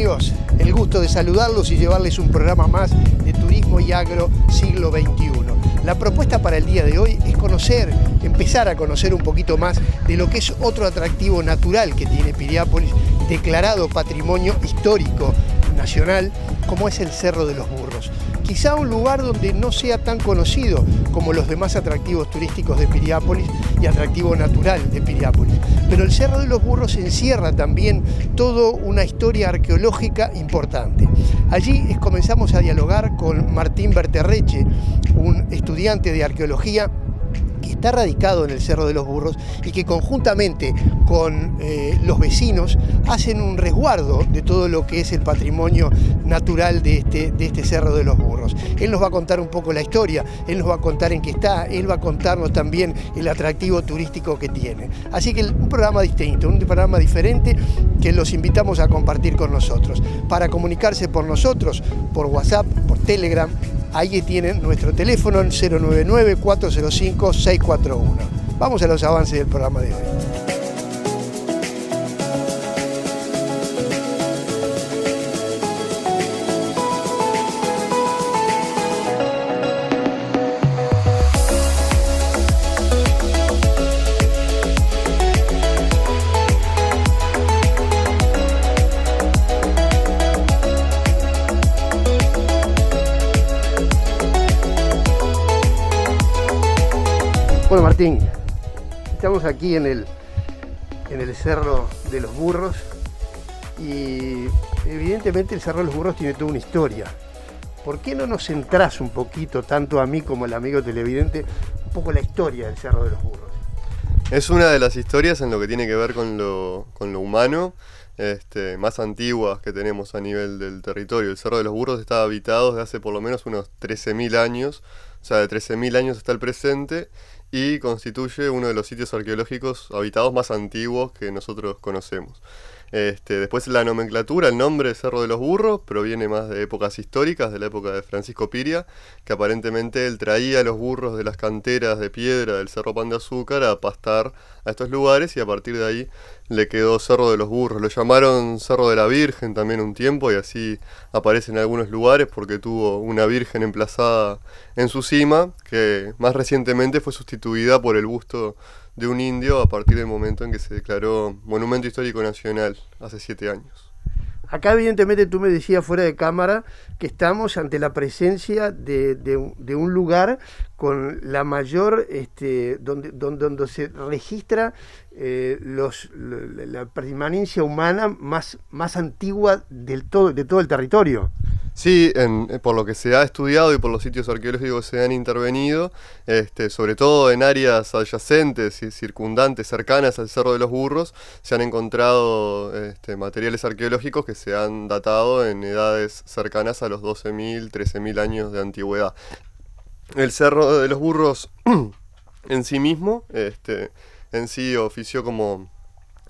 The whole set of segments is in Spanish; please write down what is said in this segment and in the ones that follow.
amigos? El gusto de saludarlos y llevarles un programa más de Turismo y Agro Siglo XXI. La propuesta para el día de hoy es empezar a conocer un poquito más de lo que es otro atractivo natural que tiene Piriápolis, declarado Patrimonio Histórico Nacional, como es el Cerro de los Burros. Quizá un lugar donde no sea tan conocido como los demás atractivos turísticos de Piriápolis y atractivo natural de Piriápolis. Pero el Cerro de los Burros encierra también toda una historia arqueológica importante. Allí comenzamos a dialogar con Martín Berterreche, un estudiante de arqueología que está radicado en el Cerro de los Burros y que conjuntamente con los vecinos hacen un resguardo de todo lo que es el patrimonio natural de este Cerro de los Burros. Él nos va a contar un poco la historia, él nos va a contar en qué está, él va a contarnos también el atractivo turístico que tiene. Así que un programa distinto, un programa diferente que los invitamos a compartir con nosotros. Para comunicarse por nosotros, por WhatsApp, por Telegram, ahí tienen nuestro teléfono en 099-405-641. Vamos a los avances del programa de hoy. Bueno, Martín, estamos aquí en el Cerro de los Burros y evidentemente el Cerro de los Burros tiene toda una historia. ¿Por qué no nos centrás un poquito, tanto a mí como al amigo televidente, un poco la historia del Cerro de los Burros? Es una de las historias en lo que tiene que ver con lo humano, más antiguas que tenemos a nivel del territorio. El Cerro de los Burros está habitado desde hace por lo menos unos 13.000 años, o sea, de 13.000 años hasta el presente, y constituye uno de los sitios arqueológicos habitados más antiguos que nosotros conocemos. Después la nomenclatura, el nombre Cerro de los Burros proviene más de épocas históricas, de la época de Francisco Piria, que aparentemente él traía los burros de las canteras de piedra del Cerro Pan de Azúcar a pastar a estos lugares, y a partir de ahí le quedó Cerro de los Burros. Lo llamaron Cerro de la Virgen también un tiempo, y así aparece en algunos lugares porque tuvo una virgen emplazada en su cima, que más recientemente fue sustituida por el busto de un indio a partir del momento en que se declaró Monumento Histórico Nacional hace 7 años. Acá evidentemente tú me decías fuera de cámara que estamos ante la presencia de un lugar con la mayor, donde se registra la permanencia humana más antigua de todo el territorio. Sí, por lo que se ha estudiado y por los sitios arqueológicos que se han intervenido, sobre todo en áreas adyacentes y circundantes, cercanas al Cerro de los Burros, se han encontrado materiales arqueológicos que se han datado en edades cercanas a los 12.000, 13.000 años de antigüedad. El Cerro de los Burros en sí mismo, en sí ofició como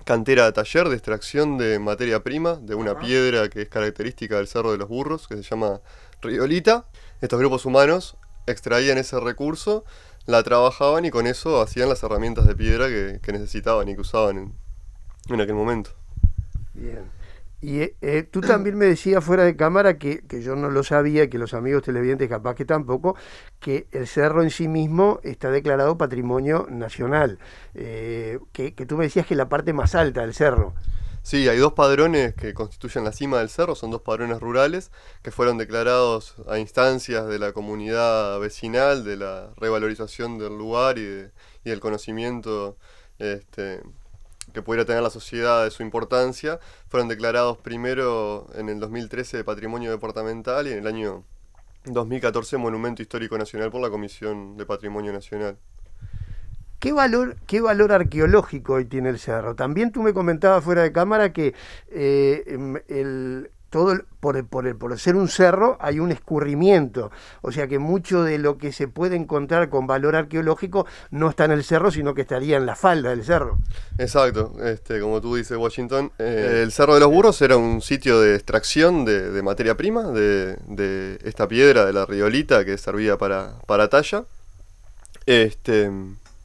cantera de taller de extracción de materia prima, de una piedra que es característica del Cerro de los Burros, que se llama riolita. Estos grupos humanos extraían ese recurso, la trabajaban y con eso hacían las herramientas de piedra que necesitaban y que usaban en aquel momento. Bien. Y tú también me decías fuera de cámara que yo no lo sabía, y que los amigos televidentes capaz que tampoco, que el cerro en sí mismo está declarado Patrimonio Nacional, que tú me decías que es la parte más alta del cerro. Sí, hay 2 padrones que constituyen la cima del cerro, son 2 padrones rurales que fueron declarados a instancias de la comunidad vecinal, de la revalorización del lugar y del conocimiento que pudiera tener la sociedad de su importancia. Fueron declarados primero en el 2013 de Patrimonio Departamental y en el año 2014 Monumento Histórico Nacional por la Comisión de Patrimonio Nacional. ¿Qué valor arqueológico hoy tiene el cerro? También tú me comentabas fuera de cámara que por ser un cerro hay un escurrimiento, o sea que mucho de lo que se puede encontrar con valor arqueológico no está en el cerro, sino que estaría en la falda del cerro. Exacto, como tú dices, Washington, el Cerro de los Burros era un sitio de extracción de materia prima, de esta piedra de la riolita que servía para talla.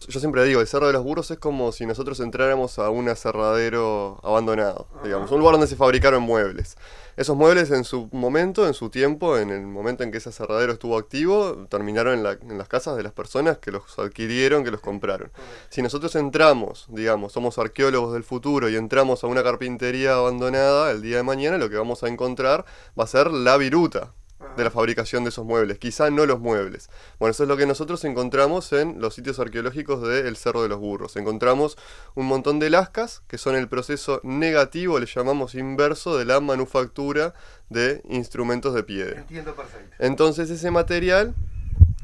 yo siempre digo, el Cerro de los Burros es como si nosotros entráramos a un aserradero abandonado, digamos, un lugar donde se fabricaron muebles. Esos muebles en su momento, en su tiempo, en el momento en que ese aserradero estuvo activo, terminaron en las casas de las personas que los adquirieron, que los compraron. Si nosotros entramos, digamos, somos arqueólogos del futuro y entramos a una carpintería abandonada el día de mañana, lo que vamos a encontrar va a ser la viruta de la fabricación de esos muebles, quizá no los muebles. Bueno, eso es lo que nosotros encontramos en los sitios arqueológicos del Cerro de los Burros. Encontramos un montón de lascas, que son el proceso negativo, le llamamos inverso, de la manufactura de instrumentos de piedra. Entiendo perfecto. Entonces ese material,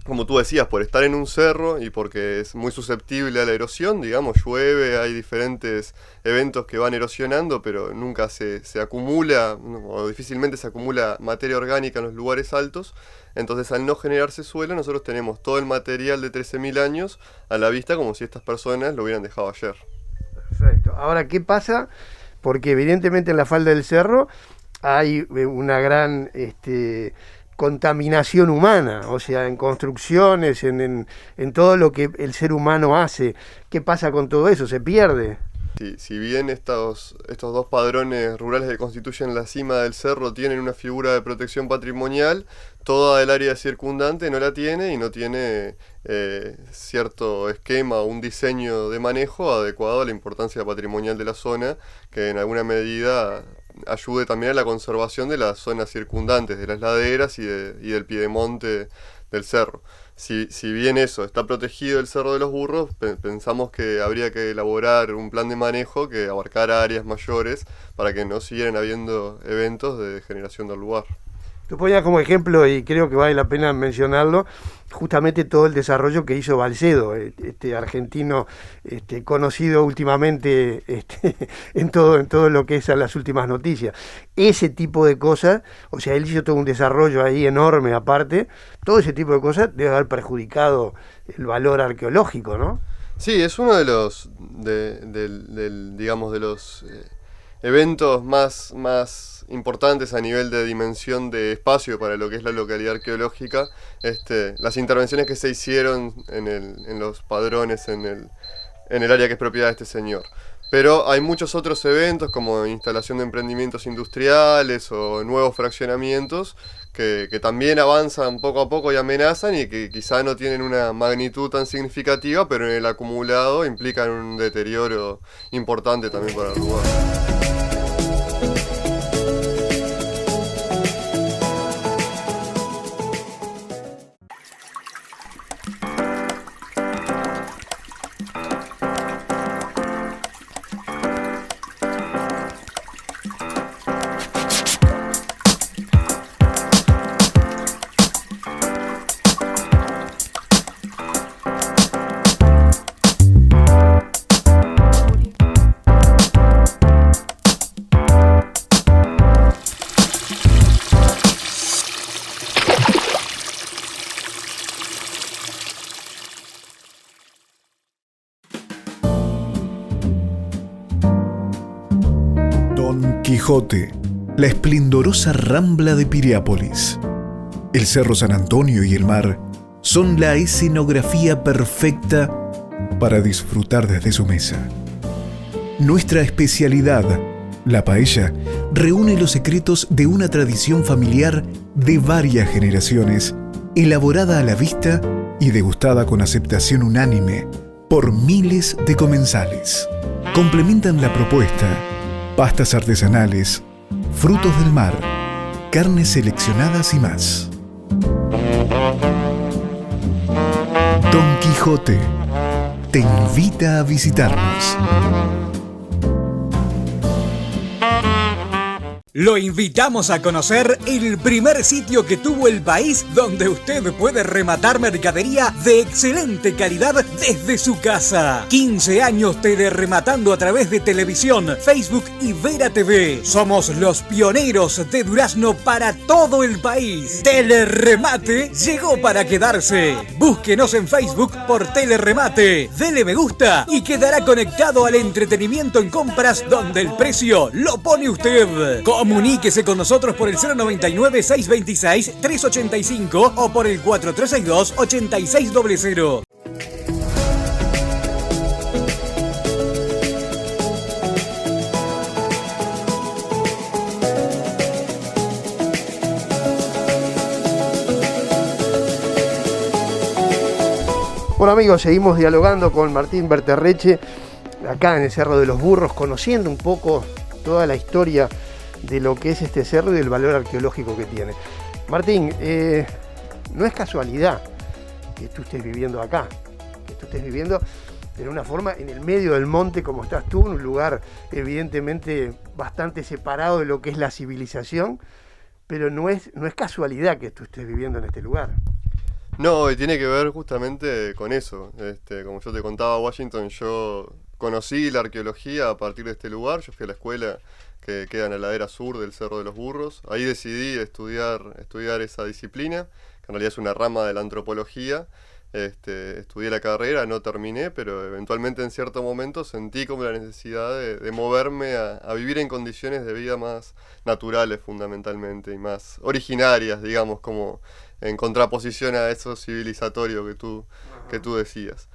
como tú decías, por estar en un cerro y porque es muy susceptible a la erosión, digamos, llueve, hay diferentes eventos que van erosionando, pero nunca se acumula, o difícilmente se acumula materia orgánica en los lugares altos. Entonces, al no generarse suelo, nosotros tenemos todo el material de 13.000 años a la vista como si estas personas lo hubieran dejado ayer. Perfecto. Ahora, ¿qué pasa? Porque evidentemente en la falda del cerro hay una gran contaminación humana, o sea, en construcciones, en todo lo que el ser humano hace. ¿Qué pasa con todo eso? ¿Se pierde? Si bien estos dos padrones rurales que constituyen la cima del cerro tienen una figura de protección patrimonial, toda el área circundante no la tiene y no tiene cierto esquema o un diseño de manejo adecuado a la importancia patrimonial de la zona, que en alguna medida ayude también a la conservación de las zonas circundantes, de las laderas y del piedemonte del cerro. Si bien eso está protegido el Cerro de los Burros, pensamos que habría que elaborar un plan de manejo que abarcara áreas mayores para que no siguieran habiendo eventos de degeneración del lugar. Tú ponías como ejemplo, y creo que vale la pena mencionarlo, justamente todo el desarrollo que hizo Balcedo, este argentino conocido últimamente en todo lo que es a las últimas noticias. Ese tipo de cosas, o sea, él hizo todo un desarrollo ahí enorme aparte, todo ese tipo de cosas debe haber perjudicado el valor arqueológico, ¿no? Sí, es uno de los, digamos, de los eventos más importantes a nivel de dimensión de espacio para lo que es la localidad arqueológica. Las intervenciones que se hicieron en los padrones en el área que es propiedad de este señor. Pero hay muchos otros eventos como instalación de emprendimientos industriales o nuevos fraccionamientos que también avanzan poco a poco y amenazan y que quizá no tienen una magnitud tan significativa, pero en el acumulado implican un deterioro importante también para el lugar. Don Quijote, la esplendorosa rambla de Piriápolis. El Cerro San Antonio y el mar son la escenografía perfecta para disfrutar desde su mesa. Nuestra especialidad, la paella, reúne los secretos de una tradición familiar de varias generaciones, elaborada a la vista y degustada con aceptación unánime por miles de comensales. Complementan la propuesta pastas artesanales, frutos del mar, carnes seleccionadas y más. Don Quijote te invita a visitarnos. Lo invitamos a conocer el primer sitio que tuvo el país donde usted puede rematar mercadería de excelente calidad desde su casa. 15 años telerematando a través de televisión, Facebook y Vera TV. Somos los pioneros de durazno para todo el país. Teleremate llegó para quedarse. Búsquenos en Facebook por Teleremate. Dele me gusta y quedará conectado al entretenimiento en compras donde el precio lo pone usted. Comuníquese con nosotros por el 099-626-385 o por el 4362-8600. Bueno amigos, seguimos dialogando con Martín Berterreche acá en el Cerro de los Burros, conociendo un poco toda la historia de lo que es este cerro y del valor arqueológico que tiene. Martín, no es casualidad que tú estés viviendo acá, que tú estés viviendo de una forma en el medio del monte como estás tú, en un lugar evidentemente bastante separado de lo que es la civilización, pero no es casualidad que tú estés viviendo en este lugar. No, y tiene que ver justamente con eso. Como yo te contaba, Washington, yo conocí la arqueología a partir de este lugar. Yo fui a la escuela que queda en la ladera sur del Cerro de los Burros. Ahí decidí estudiar esa disciplina, que en realidad es una rama de la antropología. Estudié la carrera, no terminé, pero eventualmente en cierto momento sentí como la necesidad de moverme a vivir en condiciones de vida más naturales fundamentalmente y más originarias, digamos, como en contraposición a eso civilizatorio que tú decías.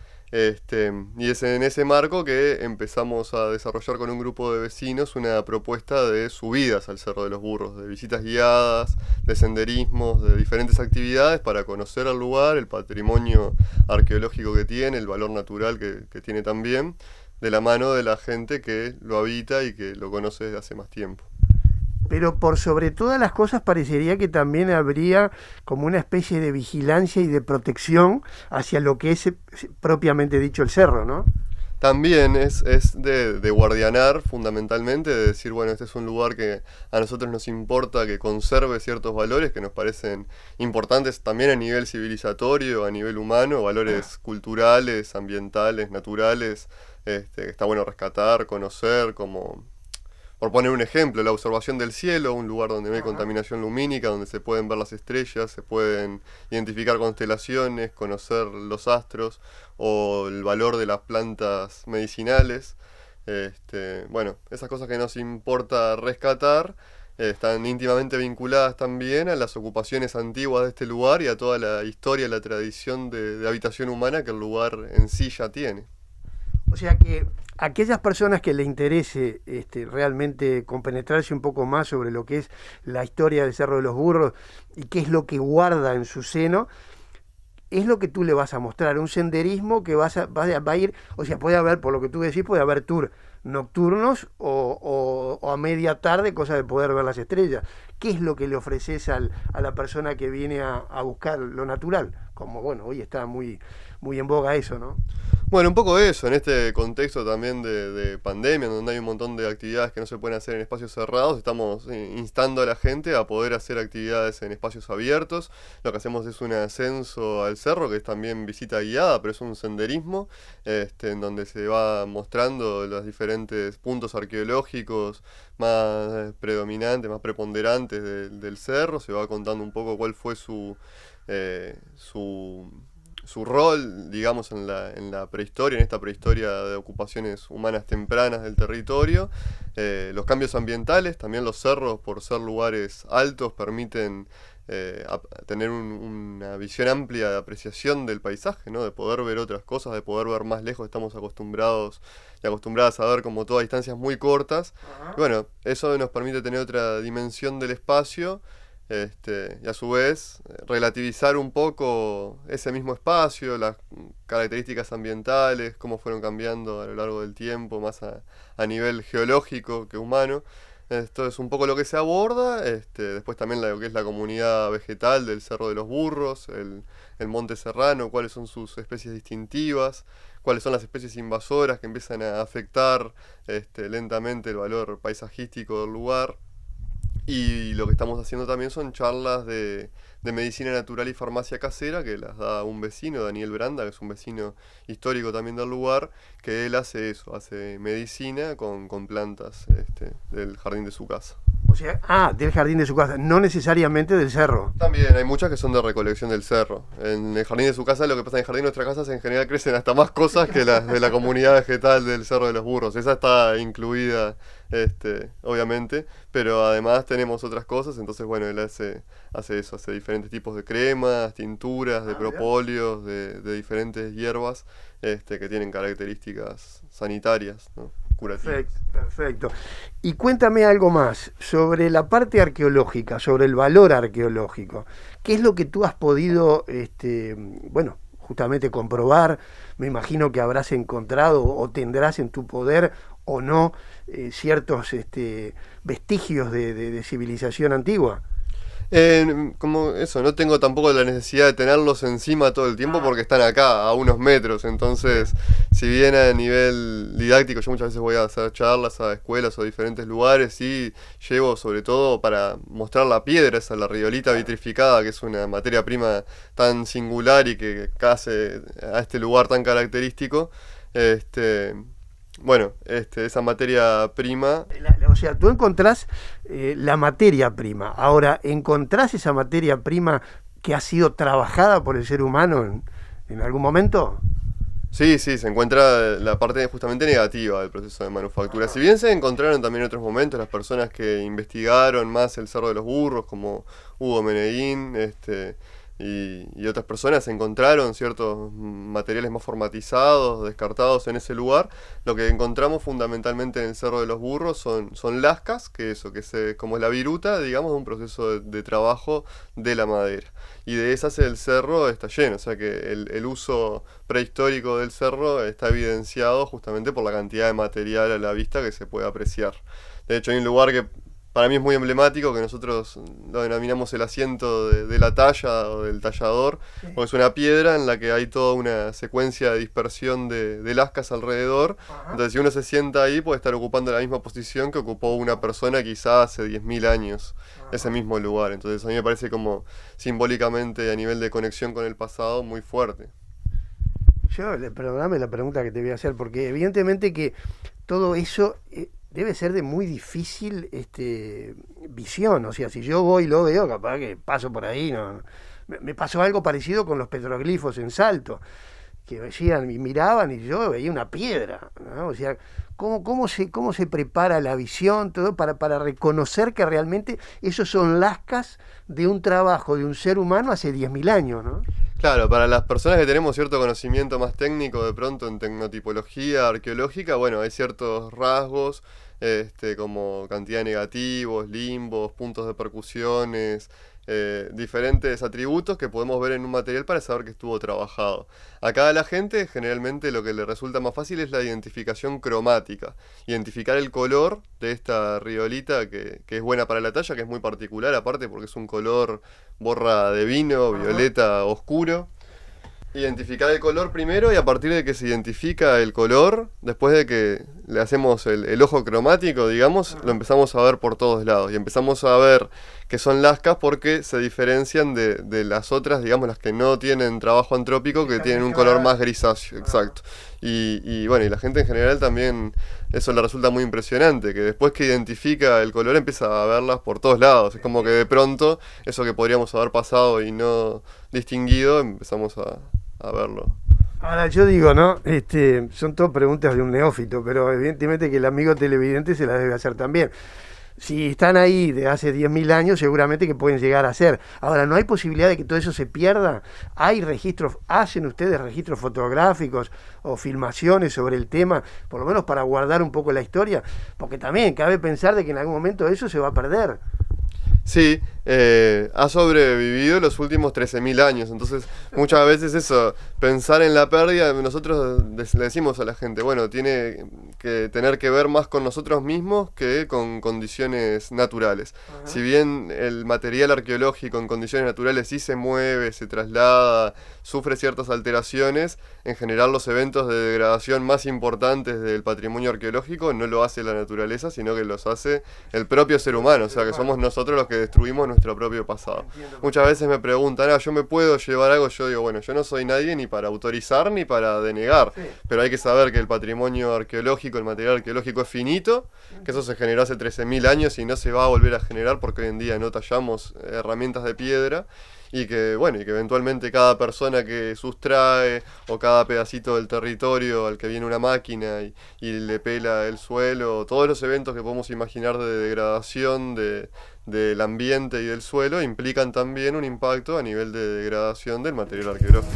Y es en ese marco que empezamos a desarrollar con un grupo de vecinos una propuesta de subidas al Cerro de los Burros, de visitas guiadas, de senderismos, de diferentes actividades para conocer el lugar, el patrimonio arqueológico que tiene, el valor natural que tiene también, de la mano de la gente que lo habita y que lo conoce desde hace más tiempo. Pero por sobre todas las cosas parecería que también habría como una especie de vigilancia y de protección hacia lo que es propiamente dicho el cerro, ¿no? También es de guardianar fundamentalmente, de decir, bueno, este es un lugar que a nosotros nos importa que conserve ciertos valores que nos parecen importantes también a nivel civilizatorio, a nivel humano, valores culturales, ambientales, naturales, que está bueno rescatar, conocer, como... Por poner un ejemplo, la observación del cielo, un lugar donde no hay contaminación lumínica, donde se pueden ver las estrellas, se pueden identificar constelaciones, conocer los astros o el valor de las plantas medicinales. Bueno, esas cosas que nos importa rescatar están íntimamente vinculadas también a las ocupaciones antiguas de este lugar y a toda la historia, la tradición de habitación humana que el lugar en sí ya tiene. O sea que aquellas personas que le interese realmente compenetrarse un poco más sobre lo que es la historia del Cerro de los Burros y qué es lo que guarda en su seno, es lo que tú le vas a mostrar, un senderismo que va a ir, o sea, puede haber, por lo que tú decís, puede haber tour nocturnos o a media tarde, cosa de poder ver las estrellas. ¿Qué es lo que le ofreces a la persona que viene a buscar lo natural? Como, bueno, hoy está muy en boga eso, ¿no? Bueno, un poco eso, en este contexto también de pandemia, donde hay un montón de actividades que no se pueden hacer en espacios cerrados, estamos instando a la gente a poder hacer actividades en espacios abiertos. Lo que hacemos es un ascenso al cerro, que es también visita guiada, pero es un senderismo, en donde se va mostrando los diferentes puntos arqueológicos más predominantes, más preponderantes del cerro, se va contando un poco cuál fue su rol, digamos, en la prehistoria, en esta prehistoria de ocupaciones humanas tempranas del territorio. Los cambios ambientales, también los cerros, por ser lugares altos, permiten tener una visión amplia de apreciación del paisaje, ¿no? De poder ver otras cosas, de poder ver más lejos. Estamos acostumbradas a ver como todas distancias muy cortas. Y bueno, eso nos permite tener otra dimensión del espacio. Y a su vez relativizar un poco ese mismo espacio, las características ambientales, cómo fueron cambiando a lo largo del tiempo, más a nivel geológico que humano. Esto es un poco lo que se aborda. Después también lo que es la comunidad vegetal del Cerro de los Burros, el Monte Serrano, cuáles son sus especies distintivas, cuáles son las especies invasoras que empiezan a afectar lentamente el valor paisajístico del lugar. Y lo que estamos haciendo también son charlas de medicina natural y farmacia casera, que las da un vecino, Daniel Branda, que es un vecino histórico también del lugar, que él hace eso, hace medicina con plantas del jardín de su casa. O sea, del jardín de su casa, no necesariamente del cerro. También hay muchas que son de recolección del cerro. En el jardín de su casa, lo que pasa en el jardín de nuestras casas, en general crecen hasta más cosas que las de la comunidad vegetal del Cerro de los Burros. Esa está incluida, obviamente, pero además tenemos otras cosas. Entonces, bueno, él hace eso, hace diferentes tipos de cremas, tinturas, de propóleos, de diferentes hierbas que tienen características sanitarias, ¿no? Curativas. Perfecto. Y cuéntame algo más sobre la parte arqueológica, sobre el valor arqueológico. ¿Qué es lo que tú has podido, justamente comprobar. Me imagino que habrás encontrado o tendrás en tu poder o no ciertos vestigios de civilización antigua. Como eso, no tengo tampoco la necesidad de tenerlos encima todo el tiempo porque están acá, a unos metros. Entonces, si bien a nivel didáctico, yo muchas veces voy a hacer charlas a escuelas o diferentes lugares y llevo sobre todo para mostrar la piedra, esa, la riolita vitrificada, que es una materia prima tan singular y que hace a este lugar tan característico. Esa materia prima. O sea, tú encontrás la materia prima. Ahora, ¿encontrás esa materia prima que ha sido trabajada por el ser humano en algún momento? Sí, se encuentra la parte justamente negativa del proceso de manufactura. Si bien se encontraron también en otros momentos las personas que investigaron más el Cerro de los Burros, como Hugo Meneguín, y otras personas encontraron ciertos materiales más formatizados, descartados en ese lugar. Lo que encontramos fundamentalmente en el Cerro de los Burros son lascas, como es la viruta, digamos, de un proceso de trabajo de la madera. Y de esas el cerro está lleno, o sea que el uso prehistórico del cerro está evidenciado justamente por la cantidad de material a la vista que se puede apreciar. De hecho, hay un lugar que para mí es muy emblemático, que nosotros lo denominamos el asiento de la talla o del tallador, porque es una piedra en la que hay toda una secuencia de dispersión de lascas alrededor. Entonces, si uno se sienta ahí, puede estar ocupando la misma posición que ocupó una persona quizás hace 10.000 años, ese mismo lugar. Entonces, a mí me parece como simbólicamente, a nivel de conexión con el pasado, muy fuerte. Perdóname la pregunta que te voy a hacer, porque evidentemente que todo eso debe ser de muy difícil visión. O sea, si yo voy y lo veo, capaz que paso por ahí. No. Me pasó algo parecido con los petroglifos en Salto, que decían y miraban y yo veía una piedra, ¿no? O sea, ¿cómo se prepara la visión, todo para reconocer que realmente esos son lascas de un trabajo de un ser humano hace 10.000 años, ¿no? Claro, para las personas que tenemos cierto conocimiento más técnico de pronto en tecnotipología arqueológica, bueno, hay ciertos rasgos como cantidad de negativos, limbos, puntos de percusiones, diferentes atributos que podemos ver en un material para saber que estuvo trabajado. Acá a la gente generalmente lo que le resulta más fácil es la identificación cromática, identificar el color de esta riolita que es buena para la talla, que es muy particular aparte porque es un color borra de vino, violeta oscuro. Identificar el color primero y a partir de que se identifica el color, después de que le hacemos el ojo cromático, digamos, lo empezamos a ver por todos lados y empezamos a ver que son lascas porque se diferencian de las otras, digamos, las que no tienen trabajo antrópico, que tienen un color más grisáceo, exacto. Y bueno, y la gente en general también eso le resulta muy impresionante, que después que identifica el color empieza a verlas por todos lados. Es como que de pronto eso que podríamos haber pasado y no distinguido, empezamos a verlo. Ahora yo digo, ¿no? Son todas preguntas de un neófito, pero evidentemente que el amigo televidente se las debe hacer también. Si están ahí de hace 10.000 años, seguramente que pueden llegar a ser. Ahora, ¿no hay posibilidad de que todo eso se pierda? ¿Hay registros, hacen ustedes registros fotográficos o filmaciones sobre el tema, por lo menos para guardar un poco la historia? Porque también cabe pensar de que en algún momento eso se va a perder. Sí, ha sobrevivido los últimos 13.000 años, entonces muchas veces eso, pensar en la pérdida, nosotros le decimos a la gente, bueno, tiene que tener que ver más con nosotros mismos que con condiciones naturales. Si bien el material arqueológico en condiciones naturales sí se mueve, se traslada, sufre ciertas alteraciones, en general los eventos de degradación más importantes del patrimonio arqueológico no lo hace la naturaleza, sino que los hace el propio ser humano, o sea que somos nosotros los que destruimos nuestro propio pasado. Muchas veces me preguntan, ¿yo me puedo llevar algo? Yo digo, bueno, yo no soy nadie ni para autorizar ni para denegar, pero hay que saber que el patrimonio arqueológico, el material arqueológico es finito, que eso se generó hace 13.000 años y no se va a volver a generar porque hoy en día no tallamos herramientas de piedra. Y que eventualmente cada persona que sustrae o cada pedacito del territorio al que viene una máquina y le pela el suelo, todos los eventos que podemos imaginar de degradación del ambiente y del suelo implican también un impacto a nivel de degradación del material arqueológico.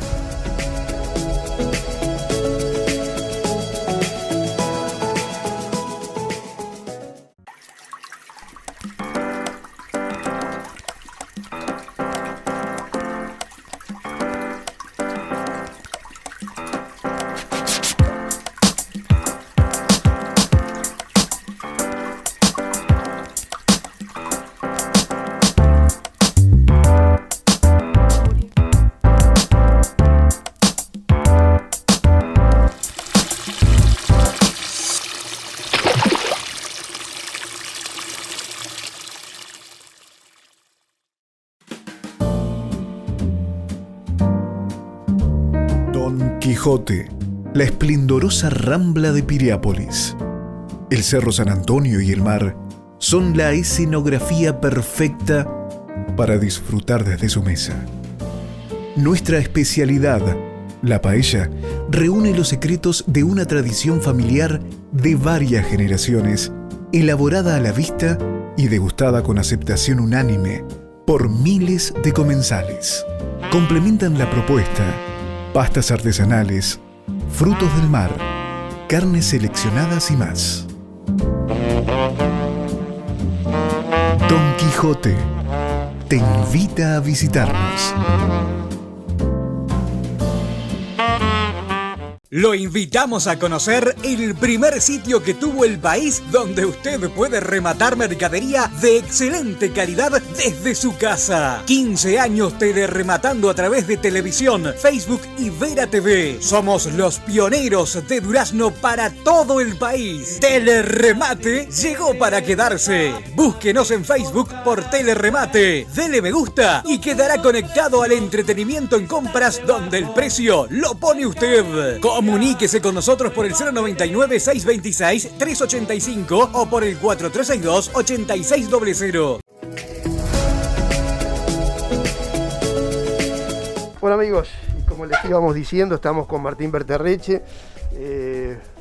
Quijote, la esplendorosa rambla de Piriápolis. El Cerro San Antonio y el mar son la escenografía perfecta para disfrutar desde su mesa. Nuestra especialidad, la paella, reúne los secretos de una tradición familiar de varias generaciones, elaborada a la vista y degustada con aceptación unánime por miles de comensales. Complementan la propuesta pastas artesanales, frutos del mar, carnes seleccionadas y más. Don Quijote te invita a visitarnos. Lo invitamos a conocer el primer sitio que tuvo el país donde usted puede rematar mercadería de excelente calidad desde su casa. 15 años telerematando a través de televisión, Facebook y Vera TV. Somos los pioneros de durazno para todo el país. Teleremate llegó para quedarse. Búsquenos en Facebook por Teleremate. Dele me gusta y quedará conectado al entretenimiento en compras donde el precio lo pone usted. Comuníquese con nosotros por el 099-626-385 o por el 4362-8600. Bueno amigos, y como les íbamos diciendo, estamos con Martín Berterreche,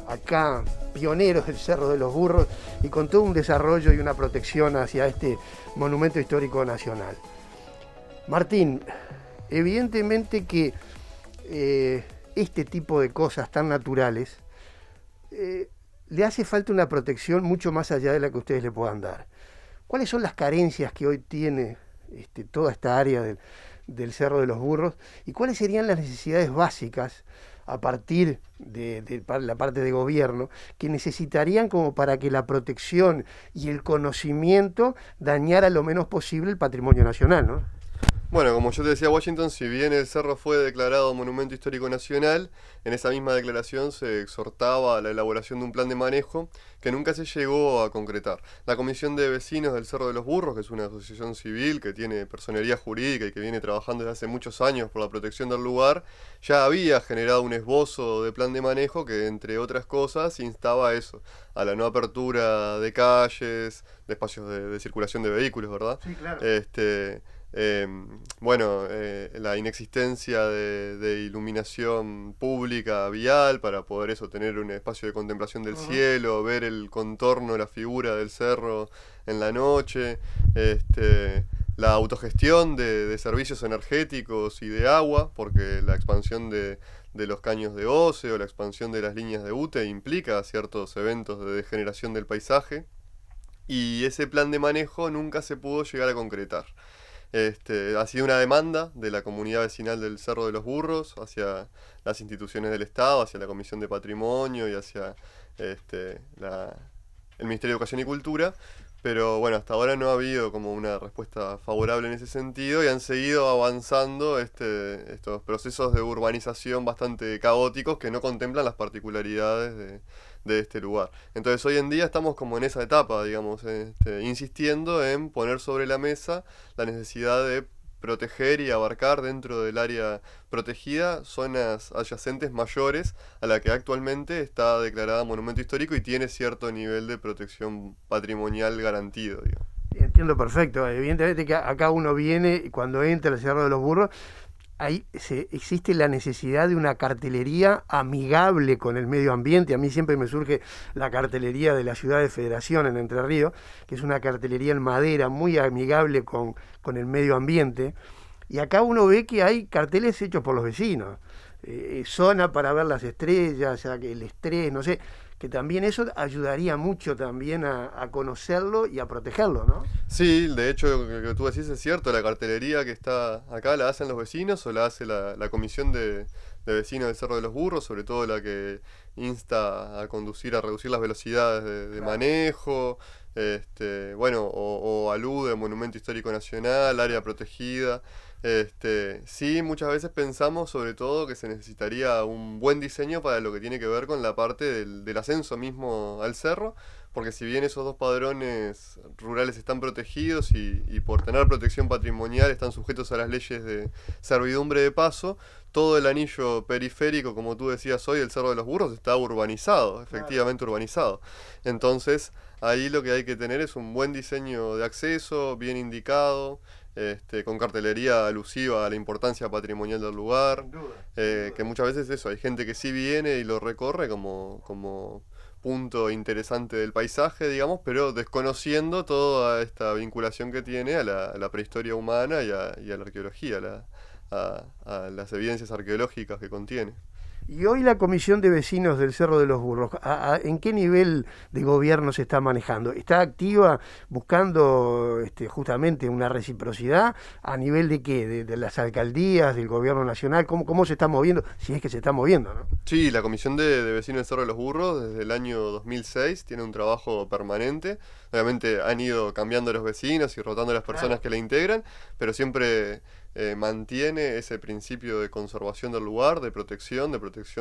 acá pioneros del Cerro de los Burros y con todo un desarrollo y una protección hacia este monumento histórico nacional. Martín, evidentemente que este tipo de cosas tan naturales le hace falta una protección mucho más allá de la que ustedes le puedan dar. ¿Cuáles son las carencias que hoy tiene toda esta área del Cerro de los Burros y cuáles serían las necesidades básicas a partir de la parte de gobierno que necesitarían como para que la protección y el conocimiento dañara lo menos posible el patrimonio nacional, ¿no? Bueno, como yo te decía, Washington, si bien el cerro fue declarado Monumento Histórico Nacional, en esa misma declaración se exhortaba a la elaboración de un plan de manejo que nunca se llegó a concretar. La Comisión de Vecinos del Cerro de los Burros, que es una asociación civil que tiene personería jurídica y que viene trabajando desde hace muchos años por la protección del lugar, ya había generado un esbozo de plan de manejo que, entre otras cosas, instaba a eso, a la no apertura de calles, de espacios de circulación de vehículos, ¿verdad? Sí, claro. La inexistencia de iluminación pública vial para poder tener un espacio de contemplación del cielo, ver el contorno, la figura del cerro en la noche, la autogestión de servicios energéticos y de agua, porque la expansión de los caños de OCE o la expansión de las líneas de UTE implica ciertos eventos de degeneración del paisaje, y ese plan de manejo nunca se pudo llegar a concretar. Ha sido una demanda de la comunidad vecinal del Cerro de los Burros hacia las instituciones del Estado, hacia la Comisión de Patrimonio y hacia el Ministerio de Educación y Cultura, pero bueno, hasta ahora no ha habido como una respuesta favorable en ese sentido y han seguido avanzando estos procesos de urbanización bastante caóticos que no contemplan las particularidades de este lugar. Entonces hoy en día estamos como en esa etapa, digamos, insistiendo en poner sobre la mesa la necesidad de proteger y abarcar dentro del área protegida zonas adyacentes mayores a la que actualmente está declarada monumento histórico y tiene cierto nivel de protección patrimonial garantido, digamos. Entiendo perfecto. Evidentemente que acá uno viene y cuando entra al Cerro de los Burros, ahí existe la necesidad de una cartelería amigable con el medio ambiente. A mí siempre me surge la cartelería de la ciudad de Federación en Entre Ríos, que es una cartelería en madera muy amigable con el medio ambiente. Y acá uno ve que hay carteles hechos por los vecinos. Zona para ver las estrellas, el estrés, no sé, que también eso ayudaría mucho también a conocerlo y a protegerlo, ¿no? Sí, de hecho, lo que tú decís es cierto, la cartelería que está acá la hacen los vecinos o la hace la Comisión de Vecinos del Cerro de los Burros, sobre todo la que insta a conducir, a reducir las velocidades de manejo, o alude al Monumento Histórico Nacional, área protegida. Sí, muchas veces pensamos sobre todo que se necesitaría un buen diseño para lo que tiene que ver con la parte del ascenso mismo al cerro, porque si bien esos dos padrones rurales están protegidos y por tener protección patrimonial están sujetos a las leyes de servidumbre de paso, todo el anillo periférico, como tú decías hoy, el Cerro de los Burros, está urbanizado, efectivamente urbanizado. Entonces, ahí lo que hay que tener es un buen diseño de acceso, bien indicado, con cartelería alusiva a la importancia patrimonial del lugar, que muchas veces eso, hay gente que sí viene y lo recorre como punto interesante del paisaje, digamos, pero desconociendo toda esta vinculación que tiene a la prehistoria humana y a la arqueología, a las evidencias arqueológicas que contiene. Y hoy la Comisión de Vecinos del Cerro de los Burros, ¿en qué nivel de gobierno se está manejando? ¿Está activa buscando justamente una reciprocidad? ¿A nivel de qué? ¿De las alcaldías, del gobierno nacional? ¿Cómo se está moviendo? Si es que se está moviendo, ¿no? Sí, la Comisión de Vecinos del Cerro de los Burros desde el año 2006 tiene un trabajo permanente. Obviamente han ido cambiando los vecinos y rotando las personas que la integran, pero siempre mantiene ese principio de conservación del lugar, de protección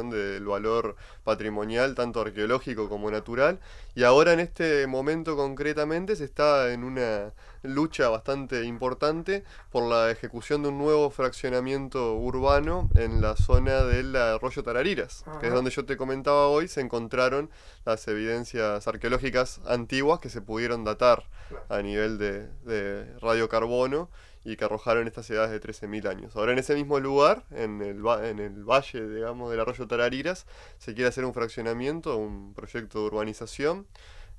del valor patrimonial, tanto arqueológico como natural. Y ahora en este momento concretamente se está en una lucha bastante importante por la ejecución de un nuevo fraccionamiento urbano en la zona del arroyo Tarariras, que es donde yo te comentaba hoy, se encontraron las evidencias arqueológicas antiguas que se pudieron datar a nivel de radiocarbono y que arrojaron estas edades de 13.000 años. Ahora en ese mismo lugar, en el valle, digamos, del arroyo Tarariras, se quiere hacer un fraccionamiento, un proyecto de urbanización.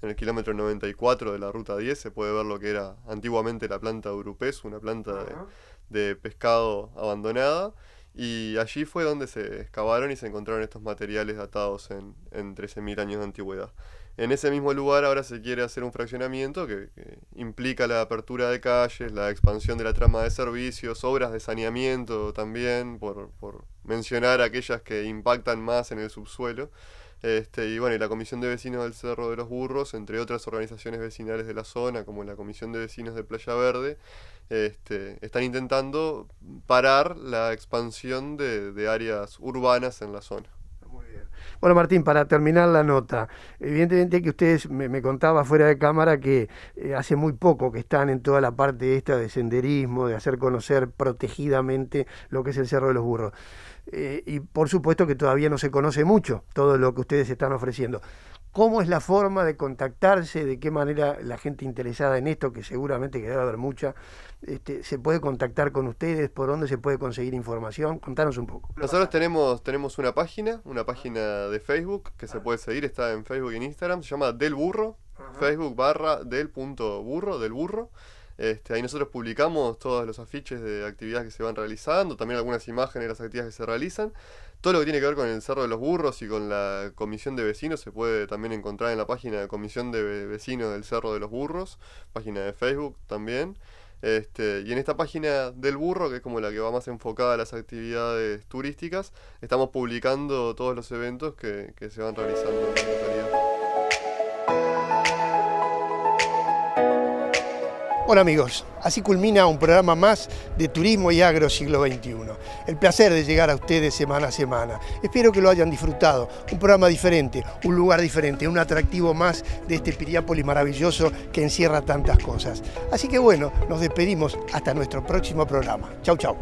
En el kilómetro 94 de la ruta 10 se puede ver lo que era antiguamente la planta de Urupés, una planta de pescado abandonada, y allí fue donde se excavaron y se encontraron estos materiales datados en 13.000 años de antigüedad. En ese mismo lugar ahora se quiere hacer un fraccionamiento que implica la apertura de calles, la expansión de la trama de servicios, obras de saneamiento también, por mencionar aquellas que impactan más en el subsuelo. Y bueno, y la Comisión de Vecinos del Cerro de los Burros, entre otras organizaciones vecinales de la zona, como la Comisión de Vecinos de Playa Verde, están intentando parar la expansión de áreas urbanas en la zona. Bueno, Martín, para terminar la nota, evidentemente que ustedes me contaba fuera de cámara que hace muy poco que están en toda la parte esta de senderismo, de hacer conocer protegidamente lo que es el Cerro de los Burros. Y por supuesto que todavía no se conoce mucho todo lo que ustedes están ofreciendo. ¿Cómo es la forma de contactarse? ¿De qué manera la gente interesada en esto, que seguramente que debe haber mucha, se puede contactar con ustedes? ¿Por dónde se puede conseguir información? Contanos un poco. Nosotros tenemos una página de Facebook que se puede seguir, está en Facebook y en Instagram, se llama Del Burro, Facebook.del.burro, del burro. Ahí nosotros publicamos todos los afiches de actividades que se van realizando, también algunas imágenes de las actividades que se realizan. Todo lo que tiene que ver con el Cerro de los Burros y con la Comisión de Vecinos se puede también encontrar en la página de Comisión de Vecinos del Cerro de los Burros, página de Facebook también. Y en esta página del Burro, que es como la que va más enfocada a las actividades turísticas, estamos publicando todos los eventos que se van realizando en la localidad. Bueno amigos, así culmina un programa más de Turismo y Agro Siglo XXI. El placer de llegar a ustedes semana a semana. Espero que lo hayan disfrutado. Un programa diferente, un lugar diferente, un atractivo más de este Piriápolis maravilloso que encierra tantas cosas. Así que bueno, nos despedimos hasta nuestro próximo programa. Chau, chau.